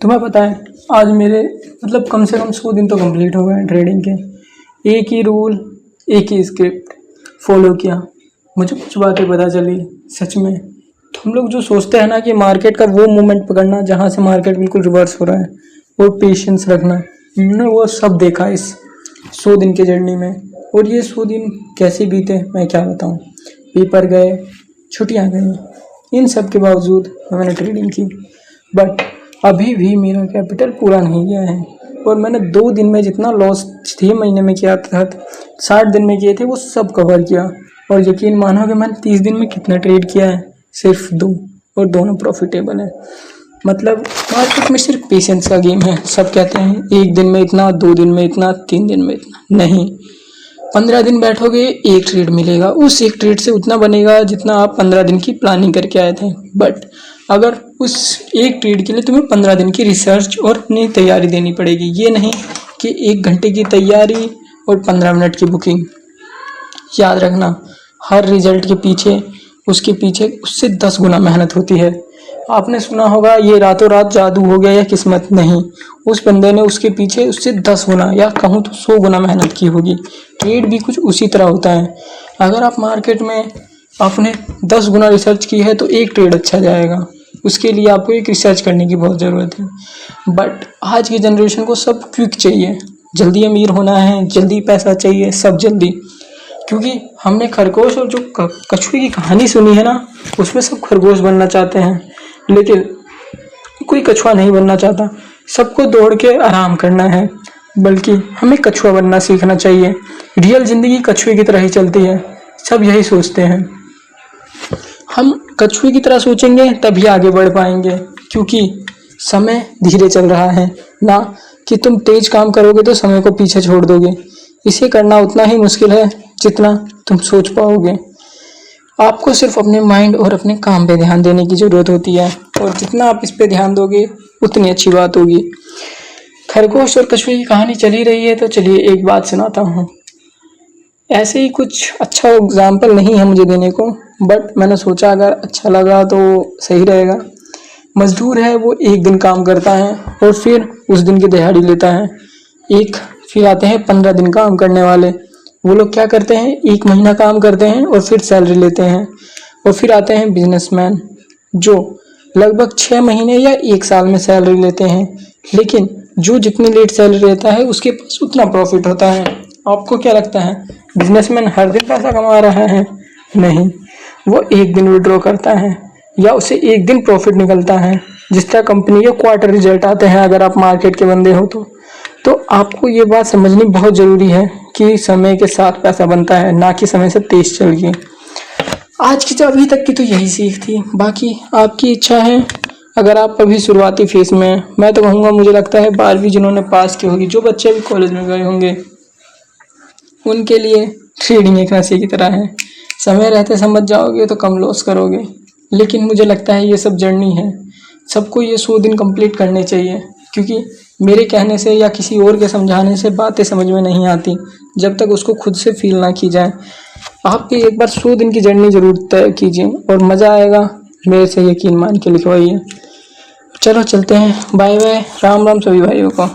तुम्हें पता है आज मेरे मतलब कम से कम 100 दिन तो कंप्लीट हो गए हैं ट्रेडिंग के। एक ही रूल, एक ही स्क्रिप्ट फॉलो किया, मुझे कुछ बातें पता चली सच में। तो हम लोग जो सोचते हैं ना कि मार्केट का वो मोमेंट पकड़ना जहाँ से मार्केट बिल्कुल रिवर्स हो रहा है, वो पेशेंस रखना, हमने वो सब देखा इस 100 दिन के जर्नी में। और ये 100 दिन कैसे बीते मैं क्या बताऊँ। पेपर गए, छुट्टियाँ गई, इन सब के बावजूद मैंने ट्रेडिंग की, बट अभी भी मेरा कैपिटल पूरा नहीं गया है। और मैंने 2 दिन में जितना लॉस 6 महीने में किया था, 60 दिन में किए थे, वो सब कवर किया। और यकीन मानोगे मैंने 30 दिन में कितना ट्रेड किया है, सिर्फ 2, और दोनों प्रॉफिटेबल है। मतलब मार्केट में सिर्फ पेशेंस का गेम है। सब कहते हैं 1 दिन में इतना, 2 दिन में इतना, 3 दिन में इतना, नहीं। 15 दिन बैठोगे एक ट्रेड मिलेगा, उस एक ट्रेड से उतना बनेगा जितना आप 15 दिन की प्लानिंग करके आए थे। बट अगर उस एक ट्रेड के लिए तुम्हें 15 दिन की रिसर्च और अपनी तैयारी देनी पड़ेगी। ये नहीं कि 1 घंटे की तैयारी और 15 मिनट की बुकिंग। याद रखना, हर रिजल्ट के पीछे उसके पीछे उससे 10 गुना मेहनत होती है। आपने सुना होगा ये रातों रात जादू हो गया या किस्मत, नहीं। उस बंदे ने उसके पीछे उससे 10 गुना या कहूँ तो 100 गुना मेहनत की होगी। ट्रेड भी कुछ उसी तरह होता है। अगर आप मार्केट में आपने 10 गुना रिसर्च की है तो एक ट्रेड अच्छा जाएगा। उसके लिए आपको एक रिसर्च करने की बहुत ज़रूरत है। बट आज की जनरेशन को सब क्विक चाहिए, जल्दी अमीर होना है, जल्दी पैसा चाहिए, सब जल्दी। क्योंकि हमने खरगोश और जो कछुए की कहानी सुनी है ना, उसमें सब खरगोश बनना चाहते हैं, लेकिन कोई कछुआ नहीं बनना चाहता। सबको दौड़ के आराम करना है, बल्कि हमें कछुआ बनना सीखना चाहिए। रियल ज़िंदगी कछुए की तरह ही चलती है, सब यही सोचते हैं। हम कछुए की तरह सोचेंगे तभी आगे बढ़ पाएंगे, क्योंकि समय धीरे चल रहा है ना कि तुम तेज काम करोगे तो समय को पीछे छोड़ दोगे। इसे करना उतना ही मुश्किल है जितना तुम सोच पाओगे। आपको सिर्फ अपने माइंड और अपने काम पे ध्यान देने की ज़रूरत होती है, और जितना आप इस पे ध्यान दोगे उतनी अच्छी बात होगी। खरगोश और कछुए की कहानी चली रही है तो चलिए एक बात सुनाता हूँ। ऐसे ही कुछ अच्छा एग्जाम्पल नहीं है मुझे देने को, बट मैंने सोचा अगर अच्छा लगा तो सही रहेगा। मजदूर है, वो 1 दिन काम करता है और फिर उस दिन की दिहाड़ी लेता है। फिर आते हैं 15 दिन काम करने वाले, वो लोग क्या करते हैं 1 महीना काम करते हैं और फिर सैलरी लेते हैं। और फिर आते हैं बिजनेसमैन, जो लगभग 6 महीने या 1 साल में सैलरी लेते हैं, लेकिन जो जितनी लेट सैलरी लेता है उसके पास उतना प्रॉफिट होता है। आपको क्या लगता है बिजनेसमैन हर दिन पैसा कमा रहा है? नहीं, वो 1 दिन विड्रॉ करता है या उसे 1 दिन प्रॉफिट निकलता है। जिस तरह कंपनी के क्वार्टर रिजल्ट आते हैं, अगर आप मार्केट के बंदे हो तो आपको ये बात समझनी बहुत ज़रूरी है कि समय के साथ पैसा बनता है, ना कि समय से तेज चलिए। आज की अभी तक की तो यही सीख थी, बाकी आपकी इच्छा है। अगर आप अभी शुरुआती फेज में हैं, मैं तो कहूँगा मुझे लगता है 12वीं जिन्होंने पास की होगी, जो बच्चे अभी कॉलेज में गए होंगे, उनके लिए ट्रेडिंग एक नशे की तरह है। समय रहते समझ जाओगे तो कम लॉस करोगे, लेकिन मुझे लगता है ये सब जर्नी है। सबको ये 100 दिन कंप्लीट करने चाहिए, क्योंकि मेरे कहने से या किसी और के समझाने से बातें समझ में नहीं आती जब तक उसको खुद से फील ना की जाए। आप एक बार 100 दिन की जर्नी जरूर तय कीजिए और मज़ा आएगा, मेरे से यकीन मान के लिखवाइए। चलो चलते हैं, बाय बाय, राम राम सभी भाइयों को।